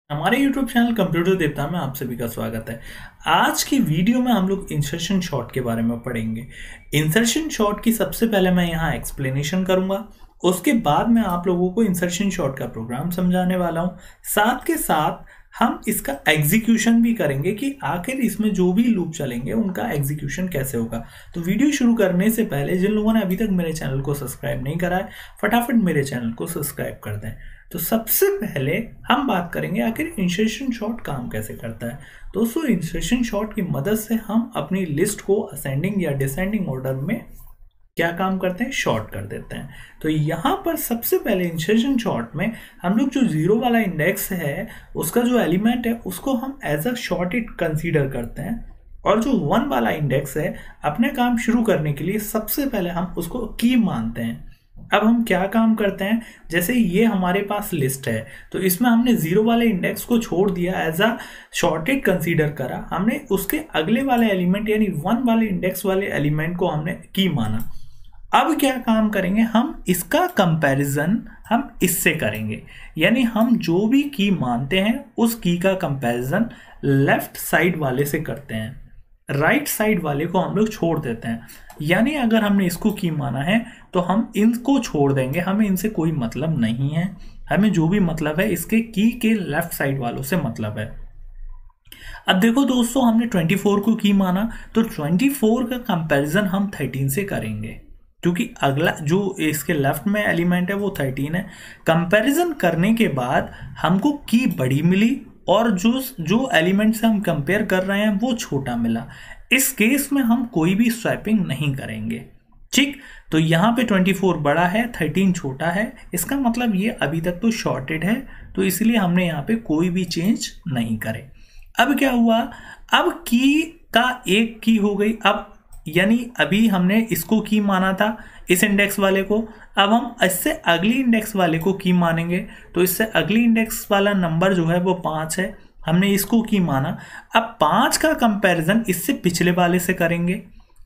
हमारे YouTube channel computer देवता में आप सभी का स्वागत है। आज की वीडियो में हम लोग इंसर्शन शॉट के बारे में पढ़ेंगे। इंसर्शन शॉट की सबसे पहले मैं यहाँ एक्सप्लेनेशन करूंगा, उसके बाद मैं आप लोगों को इंसर्शन शॉट का प्रोग्राम समझाने वाला हूँ। साथ के साथ हम इसका एग्जीक्यूशन भी करेंगे कि आखिर इसमें जो भी लूप चलेंगे उनका एग्जीक्यूशन कैसे होगा। तो वीडियो शुरू करने से पहले जिन लोगों ने अभी तक मेरे चैनल को सब्सक्राइब नहीं करा है, फटाफट मेरे चैनल को सब्सक्राइब कर दें। तो सबसे पहले हम बात करेंगे आखिर इंसर्शन शॉट काम कैसे करता है। दोस्तों, इंसर्शन शॉट की मदद से हम अपनी लिस्ट को असेंडिंग या डिसेंडिंग ऑर्डर में क्या काम करते हैं, शॉर्ट कर देते हैं। तो यहाँ पर सबसे पहले इंसर्शन शॉर्ट में हम लोग जो जीरो वाला इंडेक्स है उसका जो एलिमेंट है उसको हम एज अ शॉर्टेड कंसीडर करते हैं, और जो वन वाला इंडेक्स है अपने काम शुरू करने के लिए सबसे पहले हम उसको की मानते हैं। अब हम क्या काम करते हैं, जैसे ये हमारे पास लिस्ट है तो इसमें हमने जीरो वाले इंडेक्स को छोड़ दिया, एज अ शॉर्टेड कंसीडर करा, हमने उसके अगले वाले एलिमेंट यानी वन वाले इंडेक्स वाले एलिमेंट को हमने की माना। अब क्या काम करेंगे, हम इसका कंपैरिजन हम इससे करेंगे, यानी हम जो भी की मानते हैं उस की का कंपैरिजन लेफ्ट साइड वाले से करते हैं, राइट साइड वाले को हम लोग छोड़ देते हैं। यानी अगर हमने इसको की माना है तो हम इनको छोड़ देंगे, हमें इनसे कोई मतलब नहीं है, हमें जो भी मतलब है इसके की के लेफ्ट साइड वालों से मतलब है। अब देखो दोस्तों, हमने 24 को की माना तो 24 का कंपैरिजन हम 13 से करेंगे, क्योंकि अगला जो इसके लेफ्ट में एलिमेंट है वो 13 है। कंपैरिजन करने के बाद हमको की बड़ी मिली और जो एलिमेंट से हम कंपेयर कर रहे हैं वो छोटा मिला। इस केस में हम कोई भी स्वैपिंग नहीं करेंगे, ठीक। तो यहाँ पे 24 बड़ा है, 13 छोटा है, इसका मतलब ये अभी तक तो शॉर्टेड है, तो इसलिए हमने यहाँ पे कोई भी चेंज नहीं करे। अब क्या हुआ, अब की का एक की हो गई, अब यानी अभी हमने इसको की माना था इस इंडेक्स वाले को, अब हम इससे अगली इंडेक्स वाले को की मानेंगे, तो इससे अगली इंडेक्स वाला नंबर जो है वो 5 है, हमने इसको की माना। अब 5 का कंपैरिजन इससे पिछले वाले से करेंगे।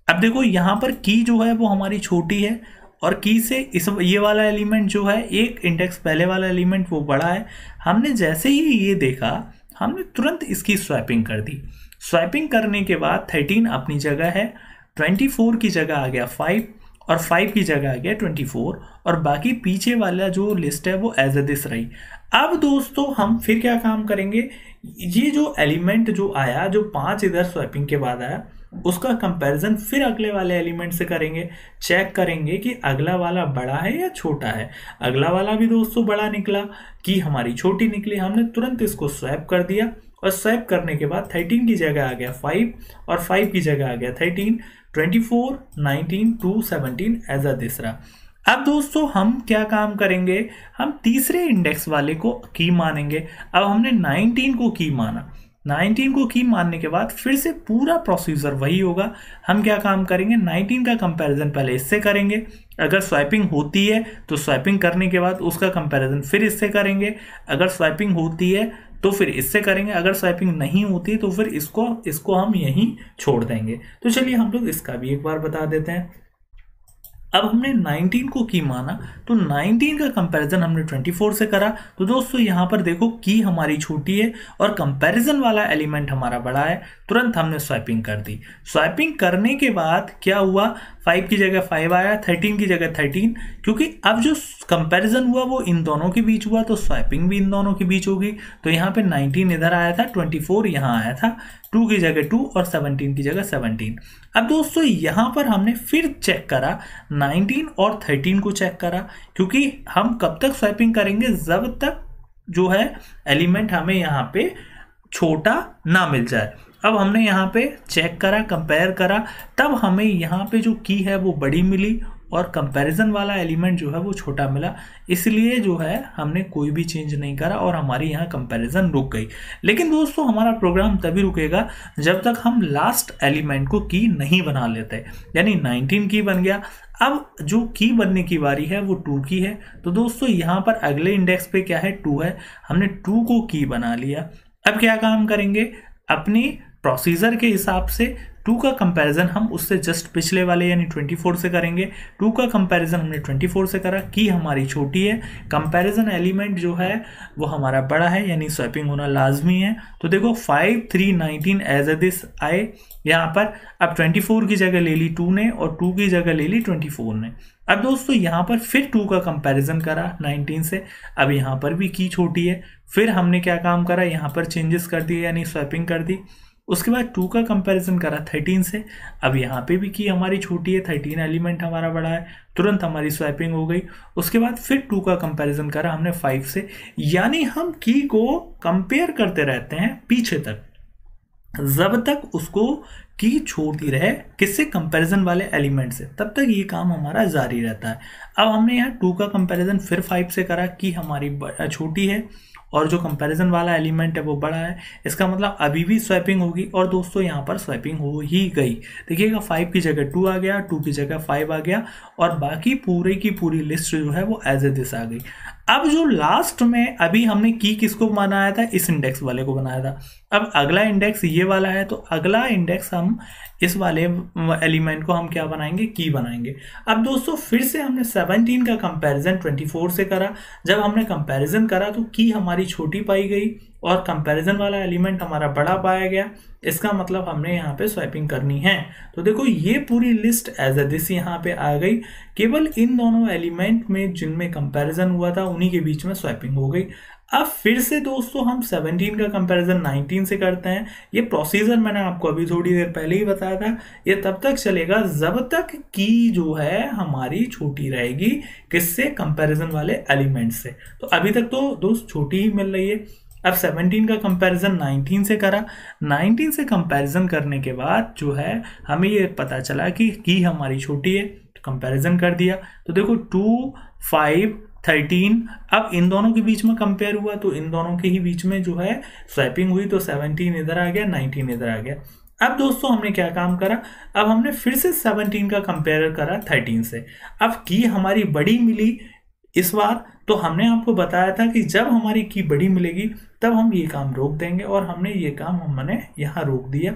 अब देखो यहाँ पर की जो है वो हमारी छोटी है और की से ये वाला एलिमेंट जो है एक इंडेक्स पहले वाला एलिमेंट वो बड़ा है। हमने जैसे ही ये देखा हमने तुरंत इसकी स्वैपिंग कर दी। स्वैपिंग करने के बाद 13 अपनी जगह है, 24 की जगह आ गया 5 और 5 की जगह आ गया 24, और बाकी पीछे वाला जो लिस्ट है वो एज दिस रही। अब दोस्तों हम फिर क्या काम करेंगे, ये जो एलिमेंट जो आया, जो 5 इधर स्वैपिंग के बाद आया, उसका कंपैरिजन फिर अगले वाले एलिमेंट से करेंगे। चेक करेंगे कि अगला वाला बड़ा है या छोटा है। अगला वाला भी दोस्तों बड़ा निकला, कि हमारी छोटी निकली, हमने तुरंत इसको स्वैप कर दिया, और स्वैप करने के बाद 13 की जगह आ गया 5 और 5 की जगह आ गया 13, 24, 19, 2, 17 एज अ तीसरा। अब दोस्तों हम क्या काम करेंगे, हम तीसरे इंडेक्स वाले को की मानेंगे। अब हमने 19 को की माना, 19 को की मानने के बाद फिर से पूरा प्रोसीजर वही होगा। हम क्या काम करेंगे, 19 का कंपैरिजन पहले इससे करेंगे, अगर स्वैपिंग होती है तो स्वैपिंग करने के बाद उसका कंपैरिजन फिर इससे करेंगे, अगर स्वैपिंग होती है तो फिर इससे करेंगे, अगर स्वैपिंग नहीं होती तो फिर इसको हम यहीं छोड़ देंगे। तो चलिए हम लोग इसका भी एक बार बता देते हैं। अब हमने 19 को की माना तो 19 का कंपैरिजन हमने 24 से करा, तो दोस्तों यहाँ पर देखो की हमारी छोटी है और कंपैरिजन वाला एलिमेंट हमारा बड़ा है, तुरंत हमने स्वैपिंग कर दी। स्वैपिंग करने के बाद क्या हुआ, 5 की जगह 5 आया, 13 की जगह 13, क्योंकि अब जो कंपैरिजन हुआ वो इन दोनों के बीच हुआ तो स्वैपिंग भी इन दोनों के बीच होगी। तो यहाँ पे 19 इधर आया था, 24 यहाँ आया था, 2 की जगह 2 और 17 की जगह 17। अब दोस्तों यहाँ पर हमने फिर चेक करा, 19 और 13 को चेक करा, क्योंकि हम कब तक स्वैपिंग करेंगे, जब तक जो है एलिमेंट हमें यहाँ पे छोटा ना मिल जाए। अब हमने यहाँ पे चेक करा, कंपेयर करा, तब हमें यहाँ पे जो की है वो बड़ी मिली और कंपैरिजन वाला एलिमेंट जो है वो छोटा मिला, इसलिए जो है हमने कोई भी चेंज नहीं करा और हमारी यहाँ कंपैरिजन रुक गई। लेकिन दोस्तों हमारा प्रोग्राम तभी रुकेगा जब तक हम लास्ट एलिमेंट को की नहीं बना लेते, यानी 19 की बन गया। अब जो की बनने की बारी है वो 2 की है, तो दोस्तों यहाँ पर अगले इंडेक्स पे क्या है, 2 है, हमने 2 को की बना लिया। अब क्या काम करेंगे, अपनी प्रोसीजर के हिसाब से 2 का कंपैरिजन हम उससे जस्ट पिछले वाले यानी 24 से करेंगे। 2 का कंपैरिजन हमने 24 से करा, की हमारी छोटी है, कंपैरिजन एलिमेंट जो है वो हमारा बड़ा है यानी स्वैपिंग होना लाजमी है। तो देखो 5 3 19 एज ए दिस आए यहाँ पर। अब 24 की जगह ले ली 2 ने और 2 की जगह ले ली 24 ने। अब दोस्तों यहाँ पर फिर 2 का कंपैरिजन करा 19 से, अब यहाँ पर भी की छोटी है, फिर हमने क्या काम करा, यहाँ पर चेंजेस कर दिए यानी स्वैपिंग कर दी। उसके बाद 2 का कंपैरिजन करा 13 से, अब यहाँ पे भी की हमारी छोटी है, 13 एलिमेंट हमारा बड़ा है, तुरंत हमारी स्वैपिंग हो गई। उसके बाद फिर 2 का कंपैरिजन करा हमने 5 से, यानी हम की को कंपेयर करते रहते हैं पीछे तक, जब तक उसको की छोटी रहे किससे, कंपैरिजन वाले एलिमेंट से, तब तक ये काम हमारा जारी रहता है। अब हमने यहाँ 2 का कंपैरिजन फिर 5 से करा, की हमारी छोटी है और जो कंपैरिजन वाला एलिमेंट है वो बड़ा है, इसका मतलब अभी भी स्वैपिंग होगी। और दोस्तों यहाँ पर स्वैपिंग हो ही गई, देखिएगा 5 की जगह 2 आ गया, 2 की जगह 5 आ गया और बाकी पूरे की पूरी लिस्ट जो है वो एज ए दिस आ गई। अब जो लास्ट में अभी हमने की किसको बनाया था, इस इंडेक्स वाले को बनाया था। अब अगला इंडेक्स ये वाला है, तो अगला इंडेक्स हम इस वाले एलिमेंट को हम क्या बनाएंगे, की बनाएंगे। अब दोस्तों फिर से हमने 17 का कंपैरिजन 24 से करा, जब हमने कंपैरिजन करा तो की हमारी छोटी पाई गई और कंपैरिजन वाला एलिमेंट हमारा बड़ा पाया गया, इसका मतलब हमने यहाँ पे स्वैपिंग करनी है। तो देखो ये पूरी लिस्ट एज ए दिस यहाँ पे आ गई, केवल इन दोनों एलिमेंट में जिनमें कंपैरिजन हुआ था उन्हीं के बीच में स्वैपिंग हो गई। अब फिर से दोस्तों हम 17 का कंपैरिजन 19 से करते हैं। ये प्रोसीजर मैंने आपको अभी थोड़ी देर पहले ही बताया था, ये तब तक चलेगा जब तक की जो है हमारी छोटी रहेगी किससे, कंपैरिजन वाले एलिमेंट से। तो अभी तक तो दोस्त छोटी ही मिल रही है। अब 17 का कंपैरिजन 19 से करा, 19 से कंपैरिजन करने के बाद जो है हमें ये पता चला कि की हमारी छोटी है, तो कंपैरिजन कर दिया। तो देखो 2 5 13, अब इन दोनों के बीच में कंपेयर हुआ तो इन दोनों के ही बीच में जो है स्वैपिंग हुई, तो 17 इधर आ गया, 19 इधर आ गया। अब दोस्तों हमने क्या काम करा, अब हमने फिर से 17 का कंपेयर करा 13 से। अब की हमारी बड़ी मिली इस बार, तो हमने आपको बताया था कि जब हमारी की बड़ी मिलेगी तब हम ये काम रोक देंगे, और हमने ये काम हमने यहाँ रोक दिया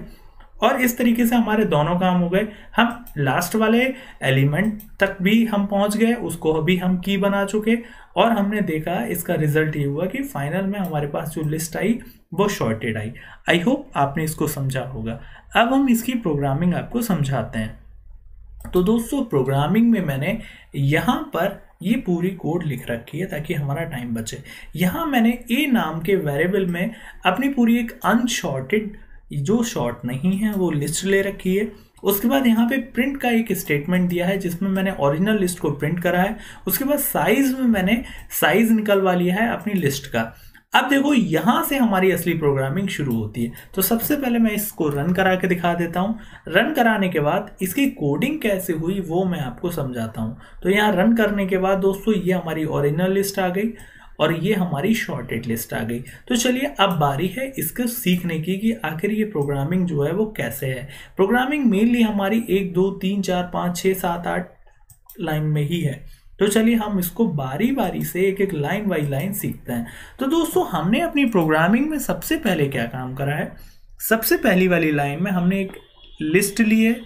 और इस तरीके से हमारे दोनों काम हो गए। हम लास्ट वाले एलिमेंट तक भी हम पहुंच गए, उसको अभी हम की बना चुके और हमने देखा इसका रिजल्ट ये हुआ कि फाइनल में हमारे पास जो लिस्ट आई वो शॉर्टेड आई। आई होप आपने इसको समझा होगा। अब हम इसकी प्रोग्रामिंग आपको समझाते हैं। तो दोस्तों प्रोग्रामिंग में मैंने यहाँ पर ये पूरी कोड लिख रखी है ताकि हमारा टाइम बचे। यहाँ मैंने ए नाम के वेरिएबल में अपनी पूरी एक अनशॉर्टेड जो शॉर्ट नहीं है वो लिस्ट ले रखी है। उसके बाद यहाँ पे प्रिंट का एक स्टेटमेंट दिया है जिसमें मैंने ओरिजिनल लिस्ट को प्रिंट करा है। उसके बाद साइज में मैंने साइज निकलवा लिया है अपनी लिस्ट का। अब देखो यहाँ से हमारी असली प्रोग्रामिंग शुरू होती है। तो सबसे पहले मैं इसको रन करा के दिखा देता हूँ। रन कराने के बाद इसकी कोडिंग कैसे हुई वो मैं आपको समझाता हूँ। तो यहाँ रन करने के बाद दोस्तों ये हमारी ओरिजिनल लिस्ट आ गई और ये हमारी शॉर्टेड लिस्ट आ गई। तो चलिए अब बारी है इसको सीखने की कि आखिर ये प्रोग्रामिंग जो है वो कैसे है। प्रोग्रामिंग मेनली हमारी 1 2 3 4 5 6 7 8 लाइन में ही है। तो चलिए हम इसको बारी बारी से एक एक लाइन बाई लाइन सीखते हैं। तो दोस्तों हमने अपनी प्रोग्रामिंग में सबसे पहले क्या काम करा है, सबसे पहली वाली लाइन में हमने एक लिस्ट ली है,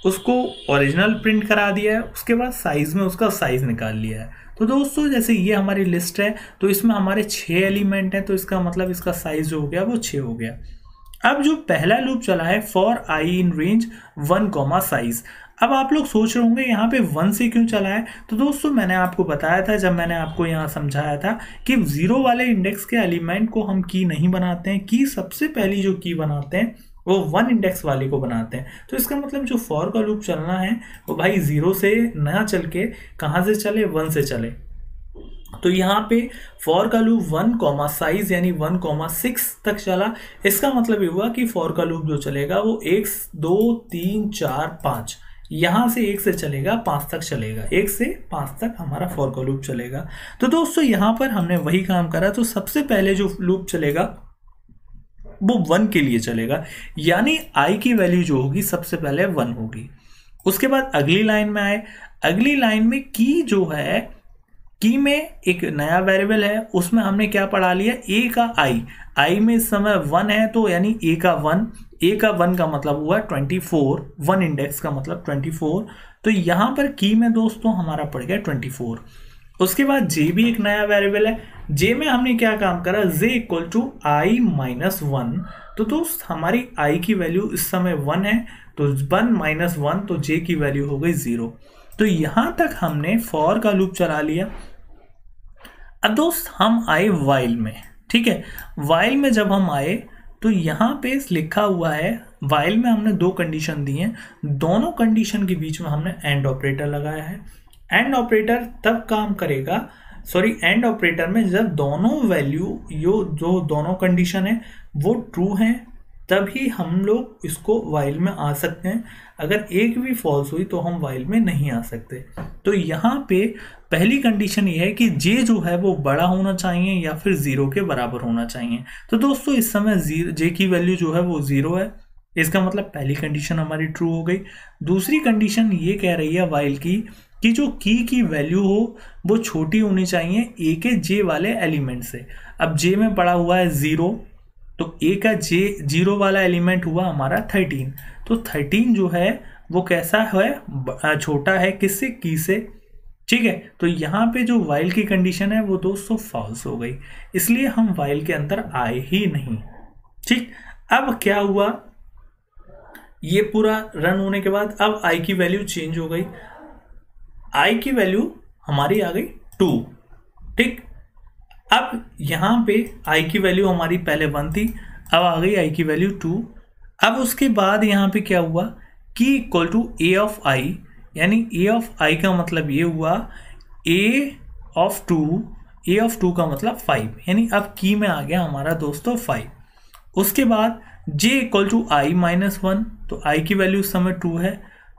उसको ओरिजिनल प्रिंट करा दिया है, उसके बाद साइज में उसका साइज निकाल लिया है। तो दोस्तों जैसे ये हमारी लिस्ट है तो इसमें हमारे 6 एलिमेंट हैं, तो इसका मतलब इसका साइज जो हो गया वो 6 हो गया। अब जो पहला लूप चला है for I in range 1 size. अब आप लोग सोच रहे होंगे यहाँ पे 1 से क्यों चला है। तो दोस्तों मैंने आपको बताया था जब मैंने आपको यहाँ समझाया था कि 0 वाले इंडेक्स के एलिमेंट को हम की नहीं बनाते हैं, की सबसे पहली जो की बनाते हैं वो 1 इंडेक्स वाले को बनाते हैं। तो इसका मतलब जो फॉर का लूप चलना है वो भाई 0 से ना चल के कहाँ से चले, 1 से चले। तो यहाँ पे फॉर का लूप 1 साइज यानी 1 तक चला। इसका मतलब ये हुआ कि फॉर का लूप जो चलेगा वो 1 2 3 4 5 यहाँ से 1 से चलेगा 5 तक चलेगा, 1 से 5 तक हमारा फॉर का लूप चलेगा। तो दोस्तों यहाँ पर हमने वही काम करा। तो सबसे पहले जो लूप चलेगा वो 1 के लिए चलेगा, यानी आई की वैल्यू जो होगी सबसे पहले 1 होगी। उसके बाद अगली लाइन में आए, अगली लाइन में की जो है की में एक नया वेरिएबल है, उसमें हमने क्या पढ़ा लिया, ए का आई में इस समय 1 है, तो यानी ए का 1 का मतलब हुआ 24, 1 इंडेक्स का मतलब 24। तो यहाँ पर की में दोस्तों हमारा पड़ गया 24। उसके बाद जे भी एक नया वेरिएबल है, जे में हमने क्या काम करा, J equal to I minus 1। तो दोस्त हमारी आई की वैल्यू इस समय 1 है, तो 1 माइनस 1, तो जे की वैल्यू हो गई 0। तो यहां तक हमने फॉर का लूप चला लिया। अब दोस्त हम आए वाइल में, ठीक है। वाइल में जब हम आए तो यहाँ पे लिखा हुआ है, वाइल में हमने 2 कंडीशन दी हैं, दोनों कंडीशन के बीच में हमने एंड ऑपरेटर लगाया है। एंड ऑपरेटर तब काम करेगा, एंड ऑपरेटर में जब दोनों वैल्यू जो दोनों कंडीशन है वो ट्रू हैं, तभी हम लोग इसको वाइल में आ सकते हैं। अगर एक भी फॉल्स हुई तो हम वाइल में नहीं आ सकते। तो यहाँ पे पहली कंडीशन ये है कि जे जो है वो बड़ा होना चाहिए या फिर 0 के बराबर होना चाहिए। तो दोस्तों इस समय जे की वैल्यू जो है वो 0 है, इसका मतलब पहली कंडीशन हमारी ट्रू हो गई। दूसरी कंडीशन ये कह रही है वाइल कि जो की वैल्यू हो वो छोटी होनी चाहिए ए के जे वाले एलिमेंट से। अब जे में पड़ा हुआ है 0, तो ए का जे 0 वाला एलिमेंट हुआ हमारा 13। तो 13 जो है वो कैसा है, छोटा है किससे, की से, ठीक है। तो यहाँ पे जो वाइल की कंडीशन है वो दोस्तों फॉल्स हो गई, इसलिए हम वाइल के अंदर आए ही नहीं, ठीक। अब क्या हुआ, ये पूरा रन होने के बाद अब आई की वैल्यू चेंज हो गई, आई की वैल्यू हमारी आ गई 2, ठीक। अब यहां पे आई की वैल्यू हमारी पहले 1 थी, अब आ गई आई की वैल्यू 2। अब उसके बाद यहां पे क्या हुआ, की इक्वल टू ए ऑफ आई, यानी ए ऑफ आई का मतलब ये हुआ ए ऑफ 2 का मतलब 5, यानी अब की में आ गया हमारा दोस्तों 5। उसके बाद j equal to I minus 1, तो आई की वैल्यू उस समय 2 है,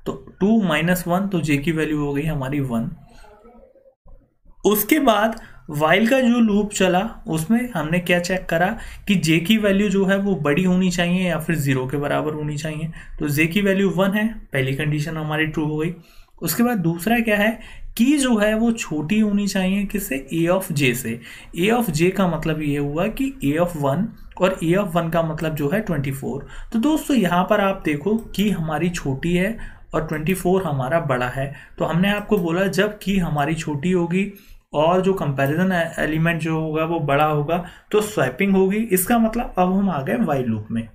तो 2 माइनस 1, तो j की वैल्यू हो गई हमारी 1। उसके बाद वाइल का जो लूप चला उसमें हमने क्या चेक करा कि j की वैल्यू जो है वो बड़ी होनी चाहिए या फिर 0 के बराबर होनी चाहिए। तो j की वैल्यू 1 है, पहली कंडीशन हमारी ट्रू हो गई। उसके बाद दूसरा क्या है, की जो है वो छोटी होनी चाहिए किससे, a ऑफ j से। a ऑफ j का मतलब ये हुआ कि a ऑफ 1, और a ऑफ 1 का मतलब जो है 24। तो दोस्तों यहाँ पर आप देखो की हमारी छोटी है और 24 हमारा बड़ा है। तो हमने आपको बोला जब की हमारी छोटी होगी और जो कंपैरिजन एलिमेंट जो होगा वो बड़ा होगा तो स्वैपिंग होगी। इसका मतलब अब हम आ गए वाइल लूप में।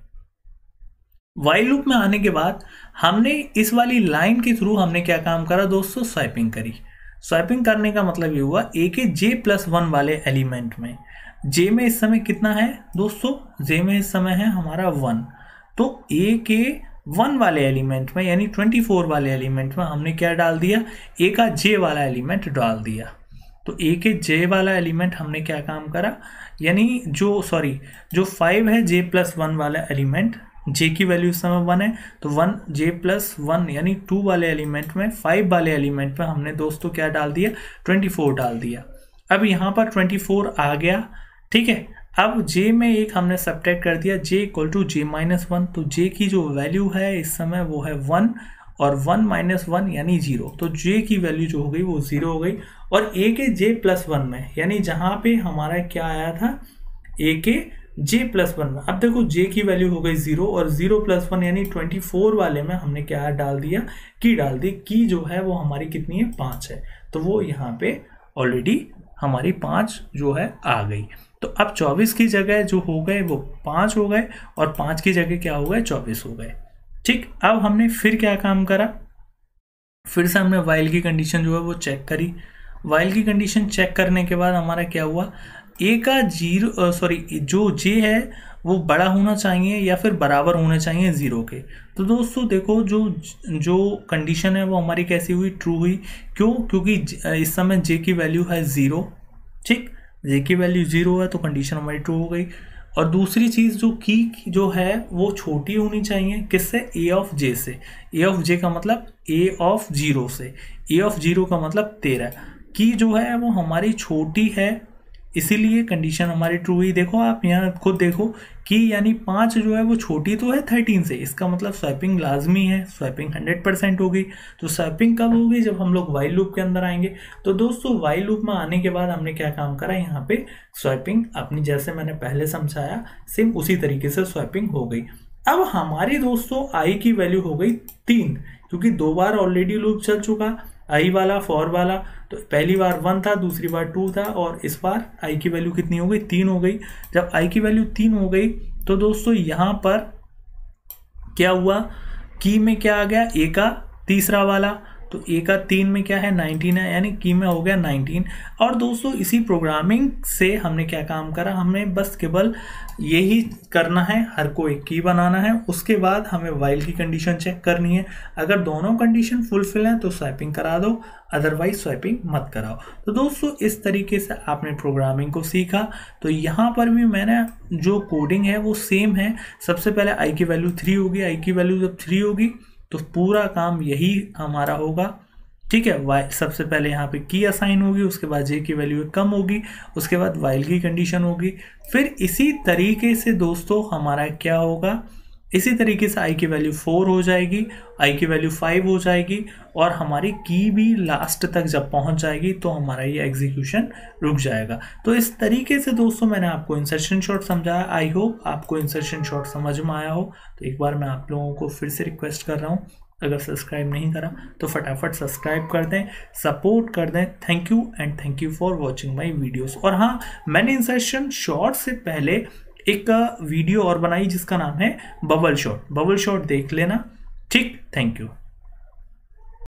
वाइल लूप में आने के बाद हमने इस वाली लाइन के थ्रू हमने क्या काम करा दोस्तों, स्वैपिंग करी। स्वैपिंग करने का मतलब ये हुआ ए के j+1 वाले एलिमेंट में, j में इस समय कितना है दोस्तों, j में इस समय है हमारा 1, तो ए के 1 वाले एलिमेंट में यानी 24 वाले एलिमेंट में हमने क्या डाल दिया, ए का j वाला एलिमेंट डाल दिया। तो ए के j वाला एलिमेंट हमने क्या काम करा, यानी जो 5 है j+1 वाला एलिमेंट, j की वैल्यू इस समय 1 है, तो 1 j+1 यानी 2 वाले एलिमेंट में 5 वाले एलिमेंट में हमने दोस्तों क्या डाल दिया, 24 डाल दिया। अब यहाँ पर 24 आ गया, ठीक है। अब j में एक हमने सब्ट्रैक्ट कर दिया, j इक्वल टू j-1, तो j की जो वैल्यू है इस समय वो है 1, और 1 माइनस 1 यानी 0, तो j की वैल्यू जो हो गई वो 0 हो गई। और a के j+1 में यानी जहाँ पे हमारा क्या आया था, a के j+1 में, अब देखो j की वैल्यू हो गई 0, और 0+1 यानी 24 वाले में हमने क्या डाल दिया, की डाल दी। की जो है वो हमारी कितनी है, 5 है, तो वो यहाँ पे ऑलरेडी हमारी 5 जो है आ गई। तो अब 24 की जगह जो हो गए वो 5 हो गए, और 5 की जगह क्या हो गए, 24 हो गए, ठीक। अब हमने फिर क्या काम करा, फिर से हमने वाइल की कंडीशन जो है वो चेक करी। वाइल की कंडीशन चेक करने के बाद हमारा क्या हुआ, ए का जो j है वो बड़ा होना चाहिए या फिर बराबर होने चाहिए 0 के। तो दोस्तों देखो जो कंडीशन है वो हमारी कैसी हुई, ट्रू हुई। क्यों, क्योंकि इस समय j की वैल्यू है 0, ठीक, j की वैल्यू 0 है तो कंडीशन हमारी ट्रू हो गई। और दूसरी चीज़ जो की जो है वो छोटी होनी चाहिए किससे, a ऑफ j से। a ऑफ j का मतलब a ऑफ 0 से, a ऑफ 0 का मतलब 13। की जो है वो हमारी छोटी है इसीलिए कंडीशन हमारी ट्रू हुई। देखो आप यहाँ खुद देखो कि यानी 5 जो है वो छोटी तो है 13 से, इसका मतलब स्वैपिंग लाजमी है, स्वैपिंग 100% होगी। तो स्वैपिंग कब होगी? जब हम लोग वाइल लूप के अंदर आएंगे। तो दोस्तों वाइल लूप में आने के बाद हमने क्या काम करा, यहाँ पे स्वैपिंग अपनी जैसे मैंने पहले समझाया सेम उसी तरीके से स्वैपिंग हो गई। अब हमारी दोस्तों आई की वैल्यू हो गई 3, क्योंकि 2 बार ऑलरेडी लूप चल चुका आई वाला फॉर वाला। तो पहली बार 1 था, दूसरी बार 2 था, और इस बार आई की वैल्यू कितनी हो गई? 3 हो गई। जब आई की वैल्यू 3 हो गई तो दोस्तों यहां पर क्या हुआ, की में क्या आ गया, ए का तीसरा वाला, तो ए का 3 में क्या है 19 है, यानी की में हो गया 19। और दोस्तों इसी प्रोग्रामिंग से हमने क्या काम करा, हमें बस केवल यही करना है, हर को एक की बनाना है। उसके बाद हमें वाइल की कंडीशन चेक करनी है। अगर दोनों कंडीशन फुलफिल हैं तो स्वैपिंग करा दो, अदरवाइज स्वैपिंग मत कराओ। तो दोस्तों इस तरीके से आपने प्रोग्रामिंग को सीखा। तो यहाँ पर भी मैंने जो कोडिंग है वो सेम है। सबसे पहले आई की वैल्यू 3 होगी, आई की वैल्यू जब 3 होगी तो पूरा काम यही हमारा होगा, ठीक है। वाई सबसे पहले यहाँ पे की असाइन होगी, उसके बाद जे की वैल्यू कम होगी, उसके बाद वाइल की कंडीशन होगी। फिर इसी तरीके से दोस्तों हमारा क्या होगा, इसी तरीके से आई की वैल्यू 4 हो जाएगी, आई की वैल्यू 5 हो जाएगी, और हमारी की भी लास्ट तक जब पहुंच जाएगी तो हमारा ये एग्जीक्यूशन रुक जाएगा। तो इस तरीके से दोस्तों मैंने आपको इंसर्शन शॉर्ट समझाया। आई होप आपको इंसर्शन शॉर्ट समझ में आया हो। तो एक बार मैं आप लोगों को फिर से रिक्वेस्ट कर रहा हूँ, अगर सब्सक्राइब नहीं करा तो फटाफट सब्सक्राइब कर दें, सपोर्ट कर दें। Thank you and thank you for watching my videos. और हाँ, मैंने इंसर्शन शॉर्ट से पहले एक वीडियो और बनाई जिसका नाम है बबल शॉट, बबल शॉट देख लेना, ठीक। Thank you.